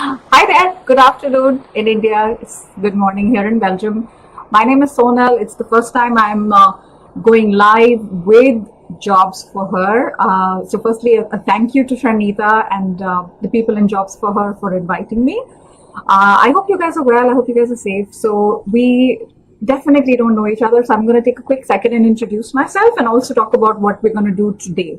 Hi there, good afternoon in India. It's good morning here in Belgium. My name is Sonal. It's the first time I'm going live with Jobs for Her. So, firstly, a thank you to Sharnita and the people in Jobs for Her for inviting me. I hope you guys are well. I hope you guys are safe. So, we definitely don't know each other. So, I'm going to take a quick second and introduce myself and also talk about what we're going to do today.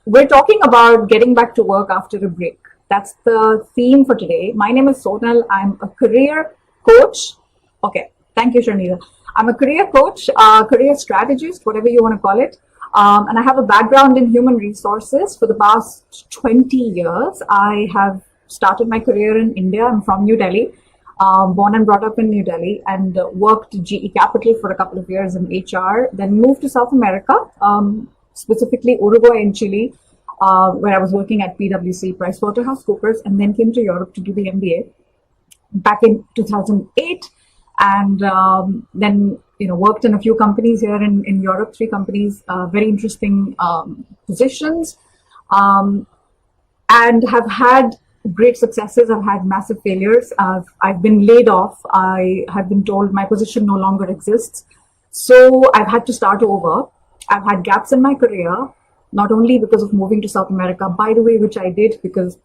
We're talking about getting back to work after a break. That's the theme for today. My name is Sonal. I'm a career coach. Okay, thank you, Sharnita. I'm a career coach, career strategist, whatever you want to call it. And I have a background in human resources for the past 20 years. I have started my career in India. I'm from New Delhi, born and brought up in New Delhi, and worked GE Capital for a couple of years in HR, then moved to South America, specifically Uruguay and Chile, where I was working at PwC, PricewaterhouseCoopers, and then came to Europe to do the MBA back in 2008, and then worked in a few companies here in Europe, three companies, very interesting positions, and have had great successes. I've had massive failures. I've been laid off. I have been told my position no longer exists. So I've had to start over. I've had gaps in my career, not only because of moving to South America, by the way, which I did because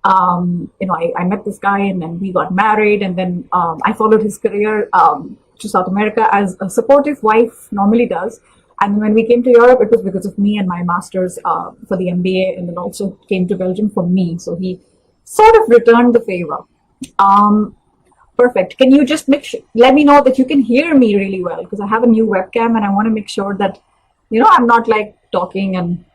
I met this guy and then we got married, and then I followed his career to South America as a supportive wife normally does. And when we came to Europe, it was because of me and my master's for the MBA, and then also came to Belgium for me. So he sort of returned the favor. Perfect. Can you just let me know that you can hear me really well, because I have a new webcam and I want to make sure that I'm not like talking and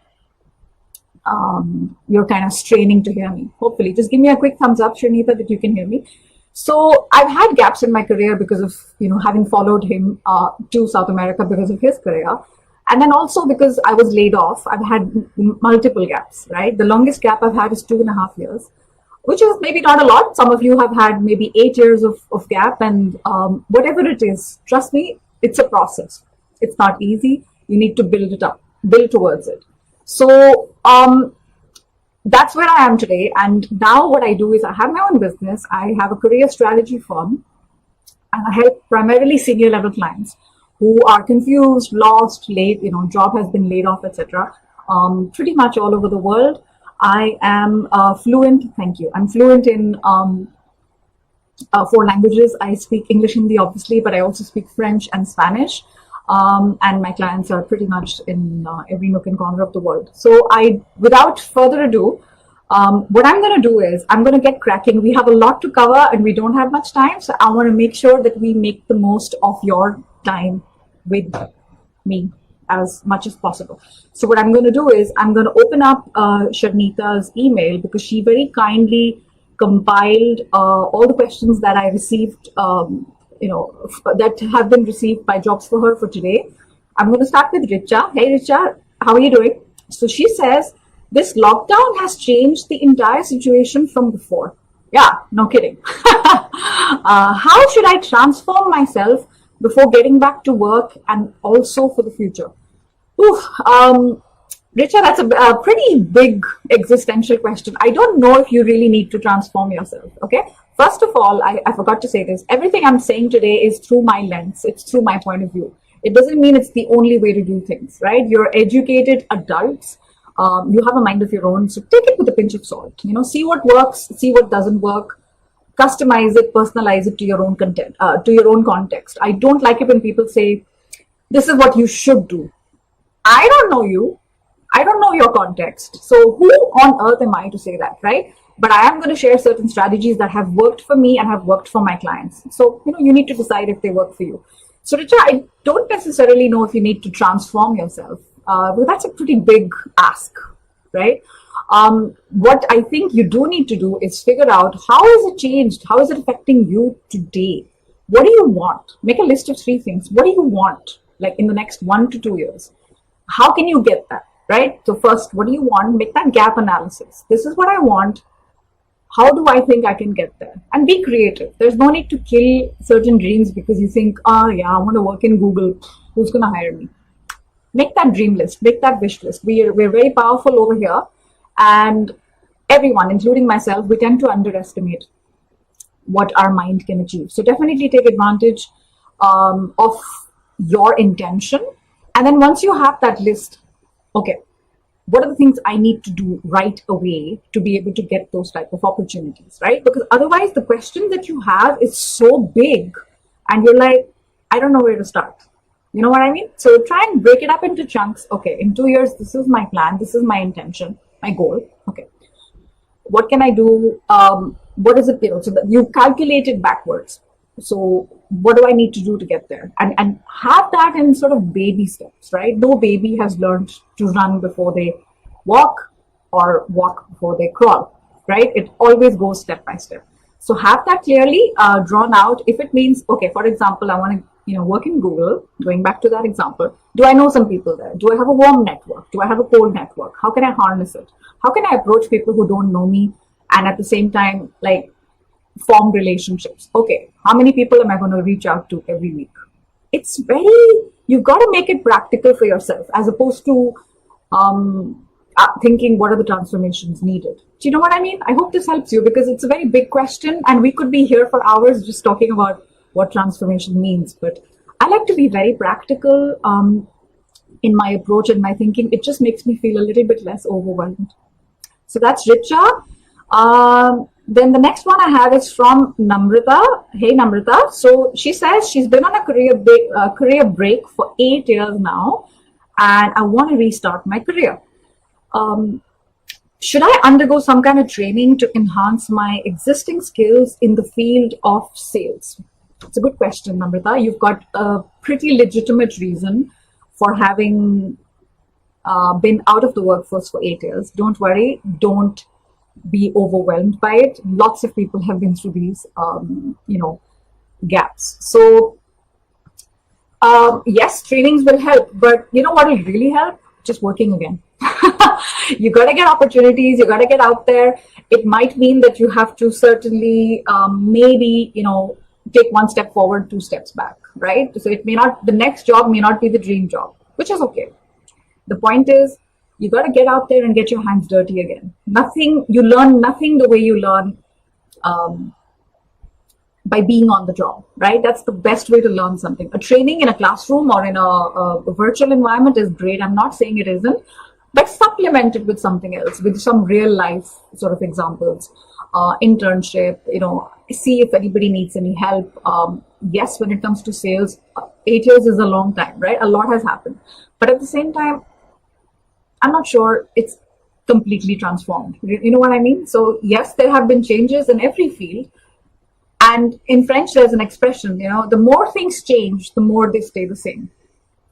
you're kind of straining to hear me. Hopefully, just give me a quick thumbs up, Sharnita, that you can hear me. So I've had gaps in my career because of having followed him to South America because of his career, and then also because I was laid off. I've had multiple gaps. Right, the longest gap I've had is 2.5 years, which is maybe not a lot. Some of you have had maybe 8 years of gap, and whatever it is, trust me, it's a process. It's not easy. You need to build it up, build towards it. So that's where I am today. And now what I do is I have my own business. I have a career strategy firm, and I help primarily senior level clients who are confused, lost, late, job has been laid off, etc. Pretty much all over the world. I am fluent. Thank you. I'm fluent in 4 languages. I speak English, Hindi, obviously, but I also speak French and Spanish. And my clients are pretty much in every nook and corner of the world. So without further ado, what I'm going to do is I'm going to get cracking. We have a lot to cover and we don't have much time. So I want to make sure that we make the most of your time with me as much as possible. So what I'm going to do is I'm going to open up Sharnita's email, because she very kindly compiled all the questions that I received that have been received by Jobs for Her for today. I'm going to start with Richa. Hey Richa, how are you doing? So she says, this lockdown has changed the entire situation from before. Yeah, no kidding. How should I transform myself before getting back to work and also for the future? Oof, Richa, that's a pretty big existential question. I don't know if you really need to transform yourself. Okay. First of all, I forgot to say this. Everything I'm saying today is through my lens. It's through my point of view. It doesn't mean it's the only way to do things, right? You're educated adults. You have a mind of your own. So take it with a pinch of salt. See what works, see what doesn't work. Customize it, personalize it to your own content, to your own context. I don't like it when people say, this is what you should do. I don't know you. I don't know your context. So who on earth am I to say that, right? But I am going to share certain strategies that have worked for me and have worked for my clients. So, you need to decide if they work for you. So, Richa, I don't necessarily know if you need to transform yourself. But that's a pretty big ask, right? What I think you do need to do is figure out, how has it changed? How is it affecting you today? What do you want? Make a list of 3 things. What do you want, like in the next 1 to 2 years? How can you get that, right? So first, what do you want? Make that gap analysis. This is what I want. How do I think I can get there? And be creative. There's no need to kill certain dreams because you think, I want to work in Google. Who's going to hire me? Make that dream list. Make that wish list. We're very powerful over here. And everyone, including myself, we tend to underestimate what our mind can achieve. So definitely take advantage of your intention. And then once you have that list, okay, what are the things I need to do right away to be able to get those type of opportunities, right? Because otherwise the question that you have is so big and you're like, I don't know where to start. You know what I mean? So try and break it up into chunks. Okay, in 2 years, this is my plan. This is my intention, my goal. Okay. What can I do? What is it? So that you calculate it backwards. So what do I need to do to get there? And have that in sort of baby steps, right? No baby has learned to run before they walk or walk before they crawl, right? It always goes step by step. So have that clearly drawn out. If it means, okay, for example, I want to work in Google, going back to that example, do I know some people there? Do I have a warm network? Do I have a cold network? How can I harness it? How can I approach people who don't know me and at the same time, like, form relationships? Okay, how many people am I going to reach out to every week? It's you've got to make it practical for yourself as opposed to thinking what are the transformations needed. Do you know what I mean? I hope this helps you because it's a very big question and we could be here for hours just talking about what transformation means. But I like to be very practical in my approach and my thinking. It just makes me feel a little bit less overwhelmed. So that's Richa. Then the next one I have is from Namrata. Hey, Namrata. So she says she's been on a career break for 8 years now, and I want to restart my career. Should I undergo some kind of training to enhance my existing skills in the field of sales? It's a good question, Namrata. You've got a pretty legitimate reason for having been out of the workforce for 8 years. Don't worry. Don't be overwhelmed by it. Lots of people have been through these, gaps. So, yes, trainings will help, but you know what will really help? Just working again. You got to get opportunities. You got to get out there. It might mean that you have to certainly, maybe, take one step forward, 2 steps back, right? So the next job may not be the dream job, which is okay. The point is, you got to get out there and get your hands dirty again. You learn nothing the way you learn by being on the job, right? That's the best way to learn something. A training in a classroom or in a virtual environment is great. I'm not saying it isn't, but supplement it with something else, with some real life sort of examples, internship, see if anybody needs any help. Yes, when it comes to sales, 8 years is a long time, right? A lot has happened. But at the same time, I'm not sure it's completely transformed. You know what I mean? So yes, there have been changes in every field. And in French, there's an expression, the more things change, the more they stay the same.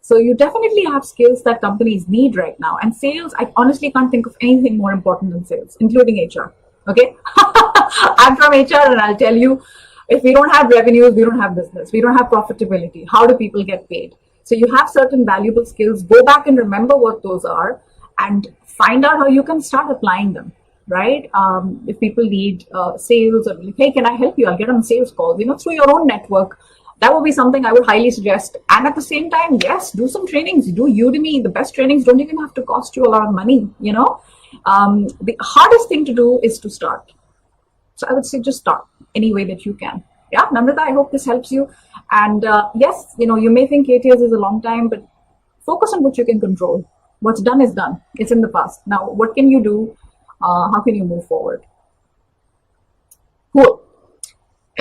So you definitely have skills that companies need right now. And sales, I honestly can't think of anything more important than sales, including HR. Okay? I'm from HR and I'll tell you, if we don't have revenues, we don't have business. We don't have profitability. How do people get paid? So you have certain valuable skills. Go back and remember what those are and find out how you can start applying them, right? If people need sales or like, hey, can I help you? I'll get on sales calls, through your own network. That would be something I would highly suggest. And at the same time, yes, do some trainings. Do Udemy. The best trainings don't even have to cost you a lot of money, The hardest thing to do is to start. So I would say just start any way that you can. Yeah, Namrata, I hope this helps you. And yes, you may think 8 years is a long time, but focus on what you can control. What's done is done. It's in the past. Now, what can you do? How can you move forward? Cool.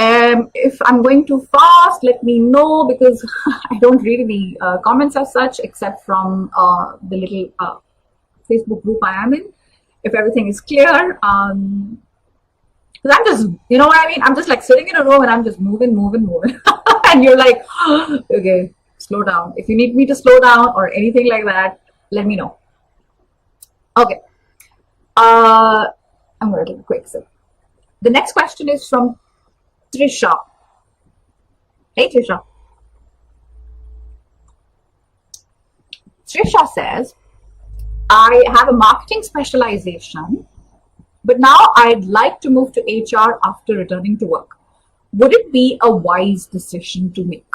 If I'm going too fast, let me know because I don't read any comments as such, except from the little Facebook group I am in. If everything is clear, because I'm just, you know what I mean? I'm just like sitting in a row and I'm just moving. And you're like, okay, slow down. If you need me to slow down or anything like that, let me know. Okay. I'm going to take a quick sip. The next question is from Trisha. Hey, Trisha. Trisha says, I have a marketing specialization, but now I'd like to move to HR after returning to work. Would it be a wise decision to make?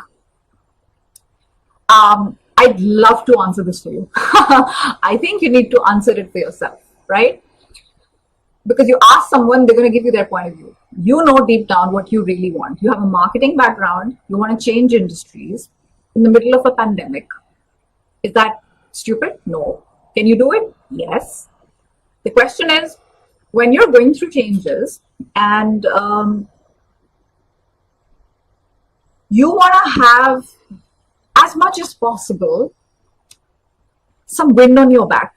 I'd love to answer this for you. I think you need to answer it for yourself, right? because you ask someone, they're going to give you their point of view. You know deep down what you really want. You have a marketing background. You want to change industries in the middle of a pandemic. Is that stupid? No. Can you do it? Yes. The question is, when you're going through changes and you want to have, as much as possible, some wind on your back.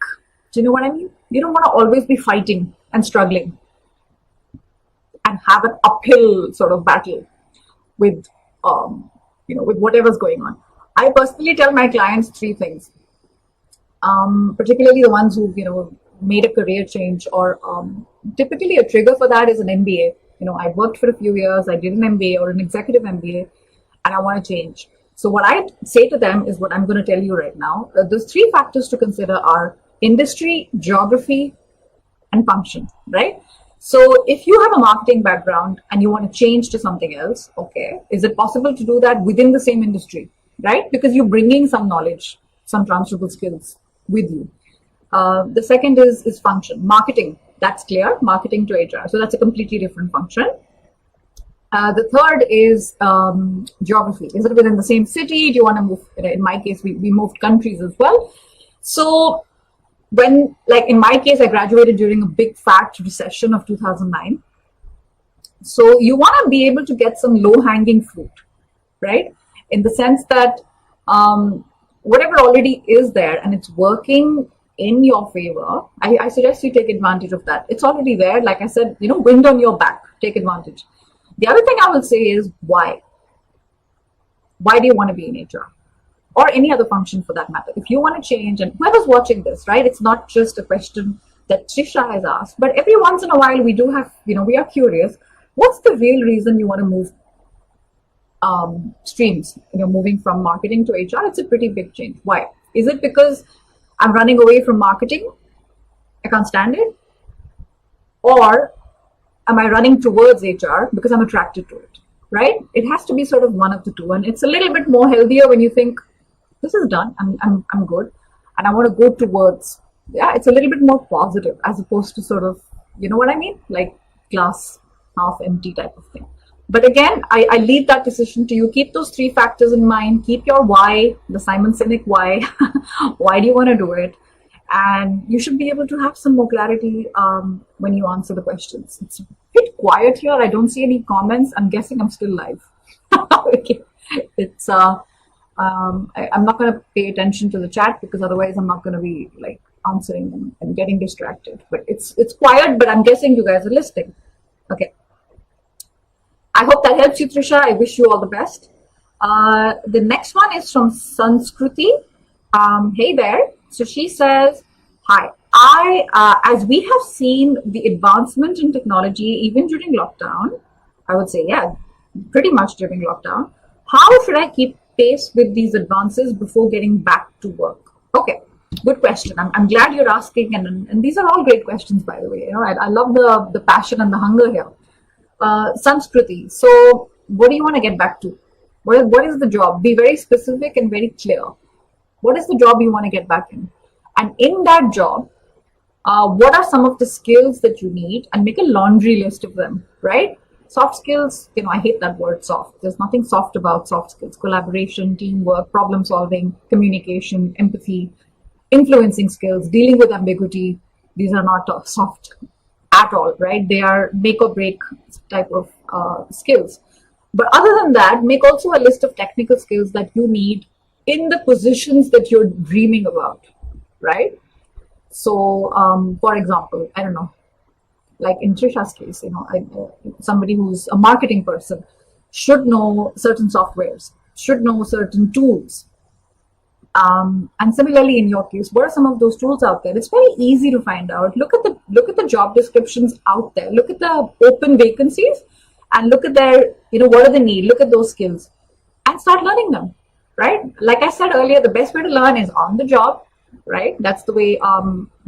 Do you know what I mean? You don't want to always be fighting and struggling and have an uphill sort of battle with, with whatever's going on. I personally tell my clients three things, particularly the ones who, made a career change, or typically a trigger for that is an MBA. I worked for a few years, I did an MBA or an executive MBA, and I want to change. So what I say to them is what I'm going to tell you right now. Those three factors to consider are industry, geography, and function, right? So if you have a marketing background and you want to change to something else, okay, is it possible to do that within the same industry, right? Because you're bringing some knowledge, some transferable skills with you. The second is function, marketing. That's clear, marketing to HR. So that's a completely different function. The third is geography. Is it within the same city? Do you want to move? In my case, we moved countries as well. So when, like in my case, I graduated during a big fat recession of 2009. So you want to be able to get some low-hanging fruit, right? In the sense that whatever already is there and it's working in your favor, I suggest you take advantage of that. It's already there. Like I said, wind on your back, take advantage. The other thing I will say is why? Why do you want to be in HR? Or any other function for that matter? If you want to change, and whoever's watching this, right? It's not just a question that Trisha has asked, but every once in a while we do have, we are curious. What's the real reason you want to move streams? Moving from marketing to HR, it's a pretty big change. Why? Is it because I'm running away from marketing? I can't stand it? Or am I running towards HR because I'm attracted to it, right? It has to be sort of one of the two. And it's a little bit more healthier when you think, this is done, I'm good, and I want to go towards, it's a little bit more positive as opposed to sort of, you know what I mean? Like glass half empty type of thing. But again, I leave that decision to you. Keep those three factors in mind. Keep your why, the Simon Sinek why. Why do you want to do it? And you should be able to have some more clarity when you answer the questions. It's a bit quiet here. I don't see any comments. I'm guessing I'm still live. Okay. It's I'm not going to pay attention to the chat because otherwise I'm not going to be like answering them and getting distracted. But it's quiet, but I'm guessing you guys are listening. Okay. I hope that helps you, Trisha. I wish you all the best. The next one is from Sanskruti. Hey there. So she says, hi, as we have seen the advancement in technology, even during lockdown, I would say, pretty much during lockdown, how should I keep pace with these advances before getting back to work? Okay, good question. I'm glad you're asking. And these are all great questions, by the way. I love the passion and the hunger here. Sanskruti. So what do you want to get back to? What is the job? Be very specific and very clear. What is the job you want to get back in? And in that job, what are some of the skills that you need? And make a laundry list of them, right? Soft skills, I hate that word soft. There's nothing soft about soft skills. Collaboration, teamwork, problem solving, communication, empathy, influencing skills, dealing with ambiguity. These are not soft at all, right? They are make or break type of skills. But other than that, make also a list of technical skills that you need in the positions that you're dreaming about, right? So, for example, I don't know, like in Trisha's case, somebody who's a marketing person should know certain softwares, should know certain tools. And similarly, in your case, what are some of those tools out there? It's very easy to find out. Look at the job descriptions out there. Look at the open vacancies, and look at their, what do they need? Look at those skills, and start learning them. Right? Like I said earlier, the best way to learn is on the job. Right? That's the way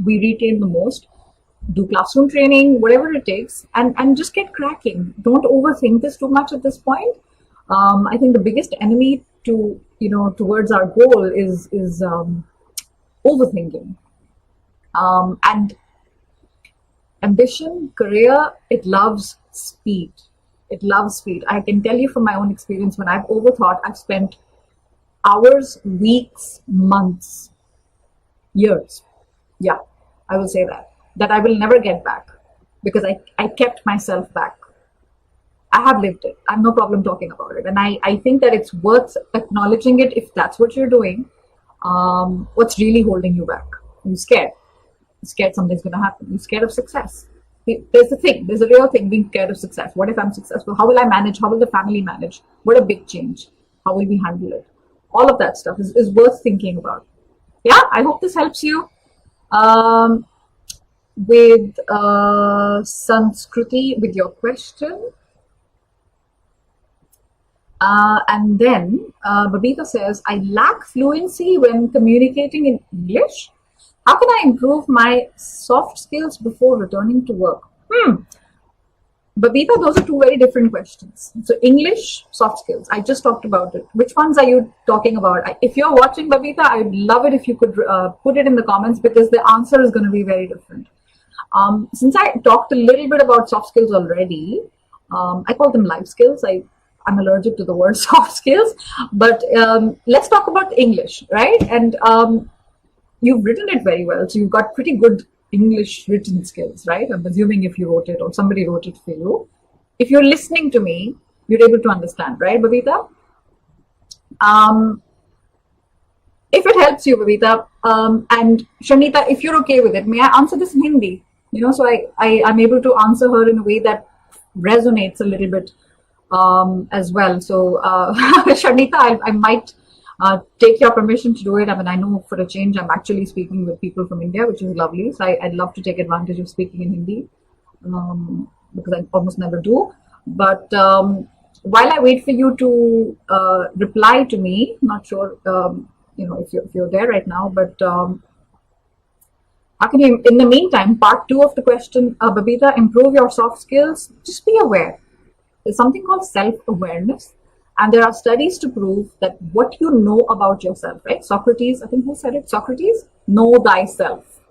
we retain the most. Do classroom training, whatever it takes, and just get cracking. Don't overthink this too much at this point. I think the biggest enemy to towards our goal is overthinking. And Ambition, career, it loves speed. It loves speed. I can tell you from my own experience, when I've overthought, I've spent hours, weeks, months, years. Yeah, I will say that I will never get back because I kept myself back. I have lived it. I have no problem talking about it. And I think that it's worth acknowledging it if that's what you're doing. What's really holding you back? You're scared. You're scared something's going to happen. You're scared of success. There's a thing. There's a real thing, being scared of success. What if I'm successful? How will I manage? How will the family manage? What a big change. How will we handle it? All of that stuff is worth thinking about. Yeah, I hope this helps you. With Sanskriti, with your question. And then Babita says, I lack fluency when communicating in English. How can I improve my soft skills before returning to work? Babita, those are two very different questions. So English, soft skills. I just talked about it. Which ones are you talking about? If you're watching, Babita, I would love it if you could put it in the comments, because the answer is going to be very different. Since I talked a little bit about soft skills already, I call them life skills. I'm allergic to the word soft skills, but let's talk about English, right? And you've written it very well, so you've got pretty good English written skills, right? I'm assuming if you wrote it or somebody wrote it for you. If you're listening to me, you're able to understand, right, Babita? If it helps you, Babita, and Shanita, if you're okay with it, may I answer this in Hindi? So I'm able to answer her in a way that resonates a little bit as well. So, Shanita, I might take your permission to do it. I mean, I know for a change, I'm actually speaking with people from India, which is lovely. So I'd love to take advantage of speaking in Hindi, because I almost never do. But while I wait for you to reply to me, not sure, if you're there right now, but how can you, in the meantime, part 2 of the question, Babita, improve your soft skills? Just be aware. There's something called self-awareness. And there are studies to prove that what you know about yourself, right? Socrates, I think who said it? Socrates, know thyself.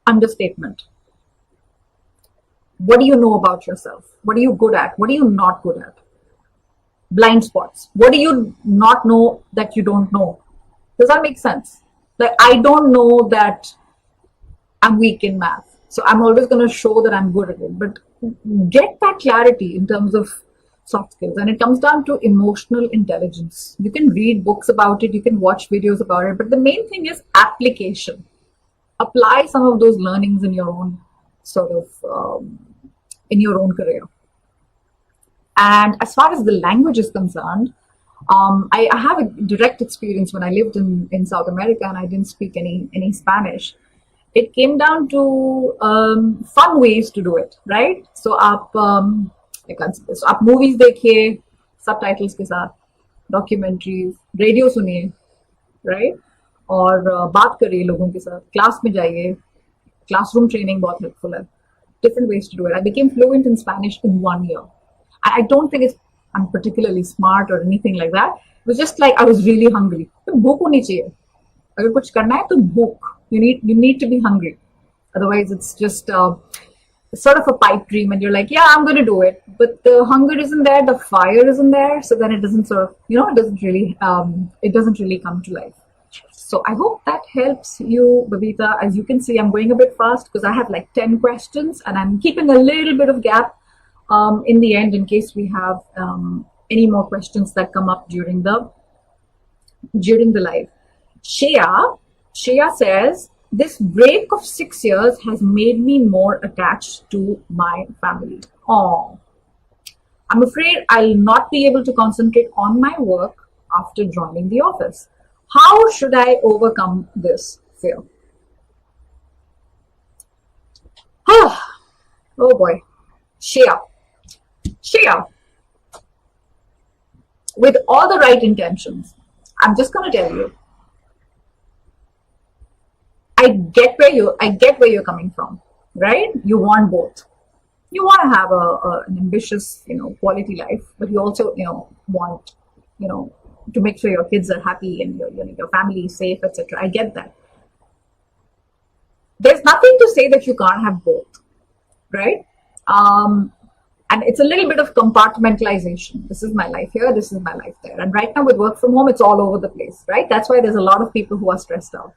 Understatement. What do you know about yourself? What are you good at? What are you not good at? Blind spots. What do you not know that you don't know? Does that make sense? Like, I don't know that I'm weak in math, so I'm always going to show that I'm good at it. But get that clarity in terms of soft skills, and it comes down to emotional intelligence. You can read books about it, you can watch videos about it, but the main thing is application. Apply some of those learnings in your own in your own career. And as far as the language is concerned, I have a direct experience when I lived in South America and I didn't speak any Spanish. It came down to fun ways to do it, right? So आप movies देखिए subtitles के साथ, documentaries, radio सुनिए, right? और बात करिए लोगों के साथ, class में जाइए, classroom training बहुत helpful है. Different ways to do it. I became fluent in Spanish in 1 year. I don't think I'm particularly smart or anything like that. It was just like I was really hungry. तो भूख होनी चाहिए. अगर कुछ करना है तो भूख. You need to be hungry. Otherwise, it's just sort of a pipe dream, and you're like, yeah, I'm going to do it, but the hunger isn't there, the fire isn't there, so then it doesn't it doesn't really come to life. So I hope that helps you, Babita. As you can see, I'm going a bit fast because I have like 10 questions, and I'm keeping a little bit of gap in the end in case we have any more questions that come up during the live. Shreya says, this break of 6 years has made me more attached to my family. Oh, I'm afraid I'll not be able to concentrate on my work after joining the office. How should I overcome this fear? Oh boy. Shreya, with all the right intentions, I'm just going to tell you, I get where you're coming from, right? You want both. You want to have an ambitious, quality life, but you also, want, to make sure your kids are happy and your family is safe, etc. I get that. there's nothing to say that you can't have both, right? And it's a little bit of compartmentalization. This is my life here, this is my life there. And right now with work from home, it's all over the place, right? That's why there's a lot of people who are stressed out,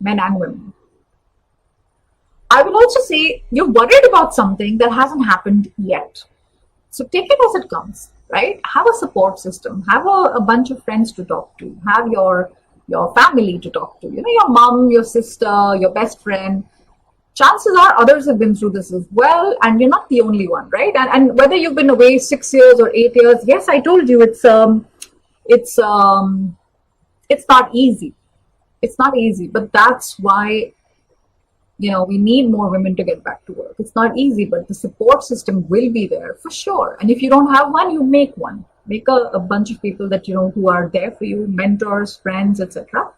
men and women. I will also say you're worried about something that hasn't happened yet. So take it as it comes, right? Have a support system, have a bunch of friends to talk to, have your family to talk to, your mom, your sister, your best friend. Chances are others have been through this as well, and you're not the only one, right? And whether you've been away 6 years or 8 years, yes, I told you it's not easy. It's not easy, but that's why we need more women to get back to work. It's not easy, but the support system will be there for sure. And if you don't have one, you make one. Make a bunch of people that who are there for you, mentors, friends, etc.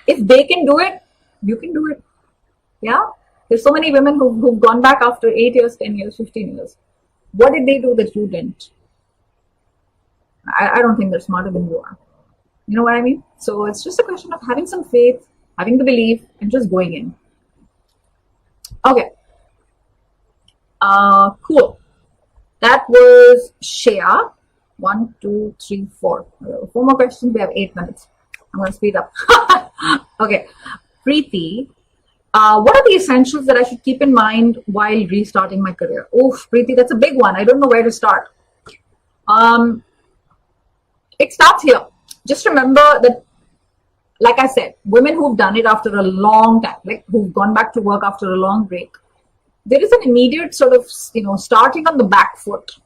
If they can do it, you can do it. Yeah, there's so many women who've gone back after 8 years, 10 years, 15 years. What did they do that you didn't? I don't think they're smarter than you are. You know what I mean? So it's just a question of having some faith, having the belief, and just going in. Okay. Cool. That was Shea. 1, 2, 3, 4. 4 more questions. We have 8 minutes. I'm going to speed up. Okay. Preeti. What are the essentials that I should keep in mind while restarting my career? Oof, Preeti, that's a big one. I don't know where to start. It starts here. Just remember that, like I said, women who've done it after a long time, like who've gone back to work after a long break, there is an immediate sort of, starting on the back foot.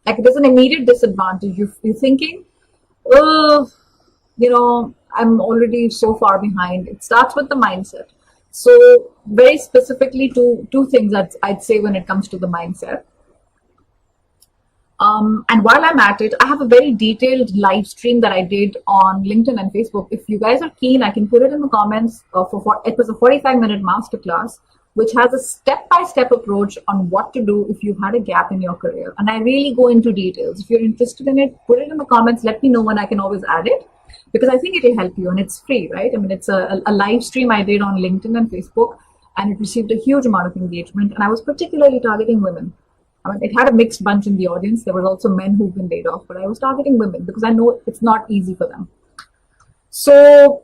Like there's an immediate disadvantage. You're thinking, oh, I'm already so far behind. It starts with the mindset. So very specifically two things that I'd say when it comes to the mindset. And while I'm at it, I have a very detailed live stream that I did on LinkedIn and Facebook. If you guys are keen, I can put it in the comments. It was a 45-minute masterclass, which has a step-by-step approach on what to do if you've had a gap in your career. And I really go into details. If you're interested in it, put it in the comments. Let me know when I can always add it, because I think it'll help you, and it's free, right? I mean, it's a live stream I did on LinkedIn and Facebook, and it received a huge amount of engagement. And I was particularly targeting women. I mean, it had a mixed bunch in the audience. There were also men who've been laid off, but I was targeting women because I know it's not easy for them. So,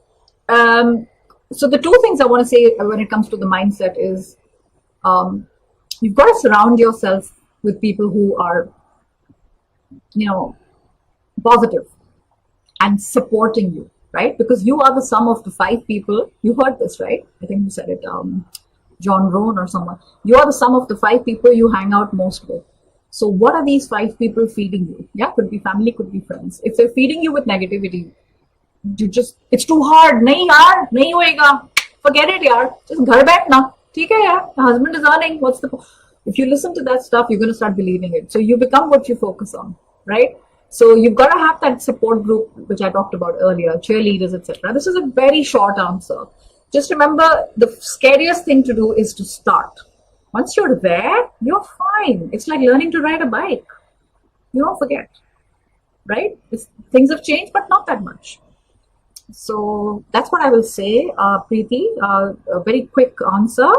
so the 2 things I want to say when it comes to the mindset is, you've got to surround yourself with people who are, positive and supporting you, right? Because you are the sum of the 5 people. You heard this, right? I think you said it. John Rohn or someone. You are the sum of the 5 people you hang out most with. So what are these 5 people feeding you? Yeah, could be family, could be friends. If they're feeding you with negativity, it's too hard. Nahi yaar, nahi hoega. Forget it yaar. Just ghar baithna. Theek hai yaar. My husband is earning. What's the point? If you listen to that stuff, you're going to start believing it. So you become what you focus on, right? So you've got to have that support group, which I talked about earlier, cheerleaders, etc. This is a very short answer. Just remember, the scariest thing to do is to start. Once you're there, you're fine. It's like learning to ride a bike. You don't forget, right? Things have changed, but not that much. So that's what I will say, Preeti. A very quick answer.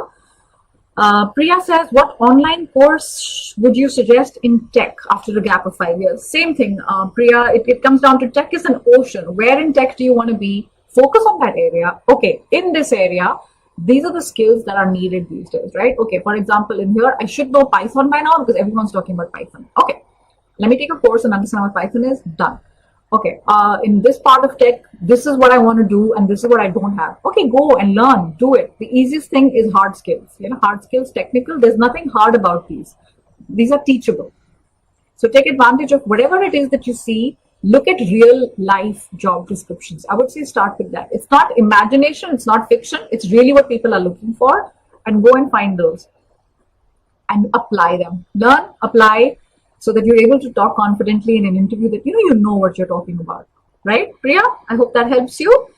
Priya says, what online course would you suggest in tech after a gap of 5 years? Same thing, Priya. It comes down to tech is an ocean. Where in tech do you want to be? Focus on that area. Okay, in this area, these are the skills that are needed these days, right? Okay, for example, in here, I should know Python by now because everyone's talking about Python. Okay, let me take a course and understand what Python is. Done. Okay, in this part of tech, this is what I want to do and this is what I don't have. Okay, go and learn, do it. The easiest thing is hard skills. Hard skills, technical, there's nothing hard about these. These are teachable. So take advantage of whatever it is that you see. Look at real life job descriptions. I would say start with that. It's not imagination, it's not fiction. It's really what people are looking for, and go and find those and apply them. Learn, apply, so that you're able to talk confidently in an interview that you know what you're talking about. Right, Priya? I hope that helps you.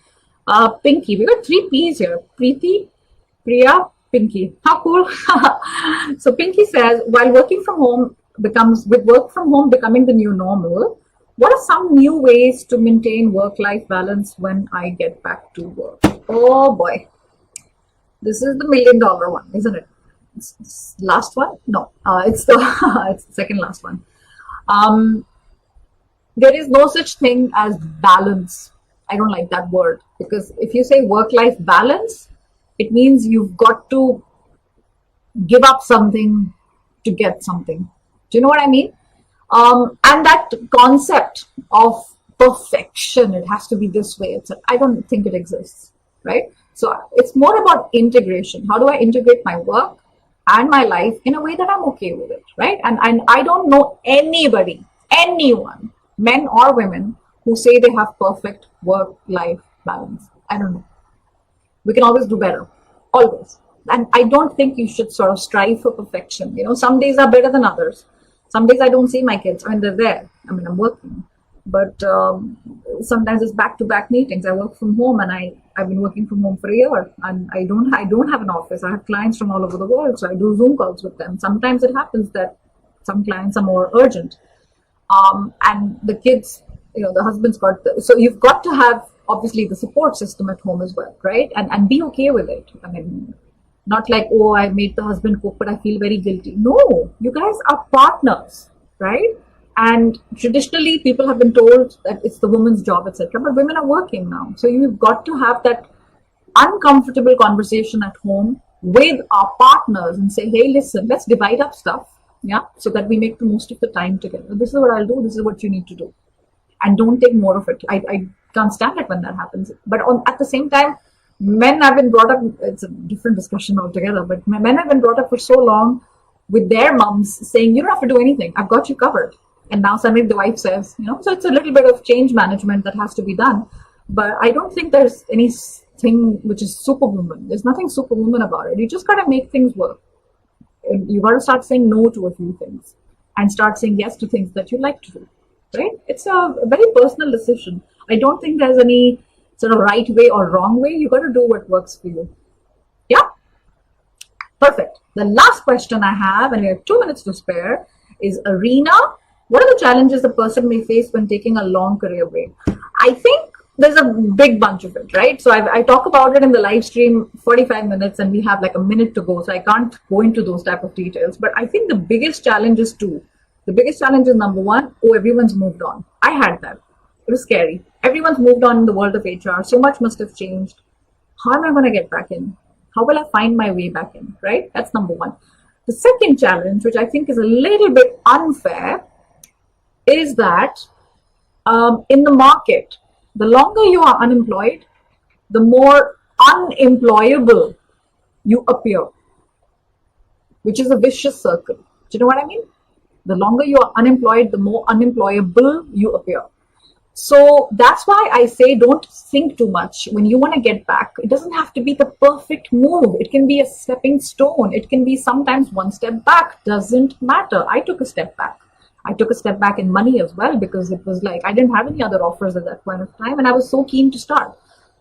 Pinky, we got 3 P's here. Preeti, Priya, Pinky. How cool. So Pinky says, while working from home with work from home becoming the new normal, what are some new ways to maintain work-life balance when I get back to work? Oh boy. This is the $1,000,000 one, isn't it? It's last one? No, it's the it's the second last one. Um, there is no such thing as balance. I don't like that word, because if you say work-life balance, it means you've got to give up something to get something. Do you know what I mean? And that concept of perfection, it has to be this way. I don't think it exists, right? So it's more about integration. How do I integrate my work and my life in a way that I'm okay with it, right? And I don't know anybody, anyone, men or women, who say they have perfect work-life balance. I don't know. We can always do better, always. And I don't think you should sort of strive for perfection. Some days are better than others. Some days I don't see my kids. I mean, they're there. I mean, I'm working, but sometimes it's back-to-back meetings. I work from home, and I've been working from home for a year, and I don't have an office. I have clients from all over the world, so I do Zoom calls with them. Sometimes it happens that some clients are more urgent, and the kids, the husband's so you've got to have obviously the support system at home as well, right? And be okay with it. I mean, not like, oh, I made the husband cook, but I feel very guilty. No, you guys are partners, right? And traditionally, people have been told that it's the woman's job, etc. But women are working now, so you've got to have that uncomfortable conversation at home with our partners and say, hey, listen, let's divide up stuff, yeah, so that we make the most of the time together. This is what I'll do. This is what you need to do, and don't take more of it. I can't stand it when that happens. But at the same time, men have been brought up, it's a different discussion altogether, but men have been brought up for so long with their moms saying, you don't have to do anything, I've got you covered. And now suddenly the wife says, so it's a little bit of change management that has to be done. But I don't think there's anything which is superwoman. There's nothing superwoman about it. You just got to make things work. You got to start saying no to a few things and start saying yes to things that you like to do, right? It's a very personal decision. I don't think there's any sort of right way or wrong way. You got to do what works for you. Yeah? Perfect. The last question I have, and we have 2 minutes to spare, is Arena. What are the challenges a person may face when taking a long career break? I think there's a big bunch of it, right? So I talk about it in the live stream, 45 minutes, and we have like a minute to go. So I can't go into those type of details. But I think the biggest challenge is two. The biggest challenge is number one, everyone's moved on. I had that. It was scary. Everyone's moved on in the world of HR. So much must have changed. How am I going to get back in? How will I find my way back in, right? That's number one. The second challenge, which I think is a little bit unfair, is that in the market, the longer you are unemployed, the more unemployable you appear, which is a vicious circle. Do you know what I mean? The longer you are unemployed, the more unemployable you appear. So that's why I say don't think too much. When you want to get back, it doesn't have to be the perfect move. It can be a stepping stone. It can be sometimes one step back. Doesn't matter. I took a step back. I took a step back in money as well, because it was like I didn't have any other offers at that point of time, and I was so keen to start.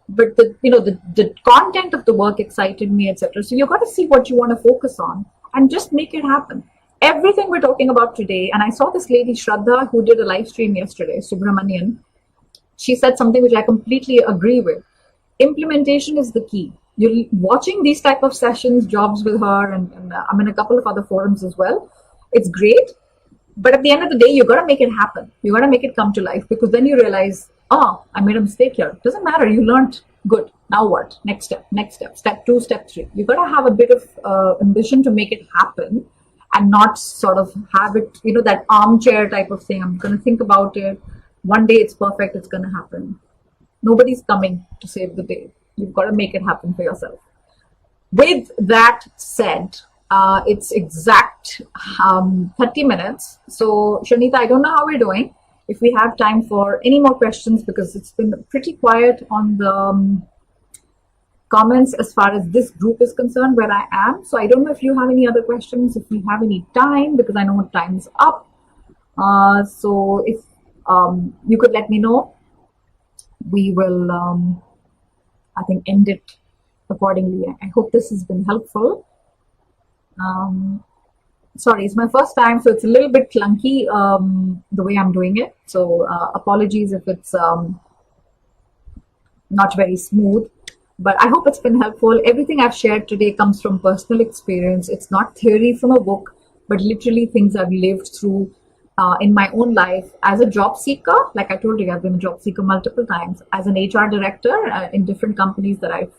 But the content of the work excited me, etc. So you got to see what you want to focus on and just make it happen. Everything we're talking about today, and I saw this lady Shraddha who did a live stream yesterday, Subramanian. She said something which I completely agree with. Implementation is the key. You're watching these type of sessions, jobs with her, and I'm in a couple of other forums as well. It's great. But at the end of the day, you got to make it happen. You got to make it come to life, because then you realize, I made a mistake here. It doesn't matter. You learned. Good. Now what? Next step. Step 2, step 3. You got to have a bit of ambition to make it happen, and not sort of have it, that armchair type of thing. I'm going to think about it. One day it's perfect. It's going to happen. Nobody's coming to save the day. You've got to make it happen for yourself. With that said, it's exact 30 minutes. So, Shanita, I don't know how we're doing. If we have time for any more questions, because it's been pretty quiet on the comments as far as this group is concerned, where I am. So I don't know if you have any other questions, if we have any time, because I know time's up. So if you could let me know, we will, I think, end it accordingly. I hope this has been helpful. Sorry, it's my first time, so it's a little bit clunky the way I'm doing it. So apologies if it's not very smooth. But I hope it's been helpful. Everything I've shared today comes from personal experience. It's not theory from a book, but literally things I've lived through in my own life as a job seeker. Like I told you, I've been a job seeker multiple times. As an HR director in different companies that I've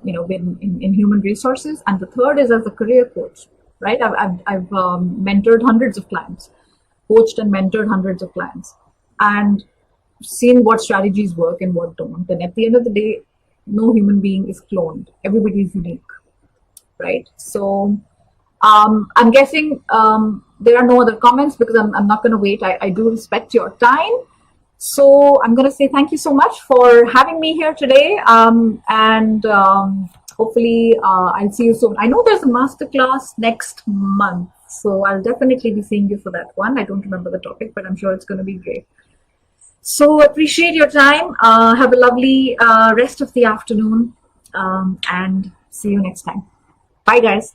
been in human resources. And the third is as a career coach, right? I've mentored hundreds of clients, coached and mentored hundreds of clients, and seen what strategies work and what don't. And at the end of the day, no human being is cloned. Everybody is unique, right? So I'm guessing there are no other comments because I'm not going to wait. I do respect your time. So I'm going to say thank you so much for having me here today. And hopefully I'll see you soon. I know there's a masterclass next month, so I'll definitely be seeing you for that one. I don't remember the topic, but I'm sure it's going to be great. So appreciate your time. Have a lovely rest of the afternoon, and see you next time. Bye, guys.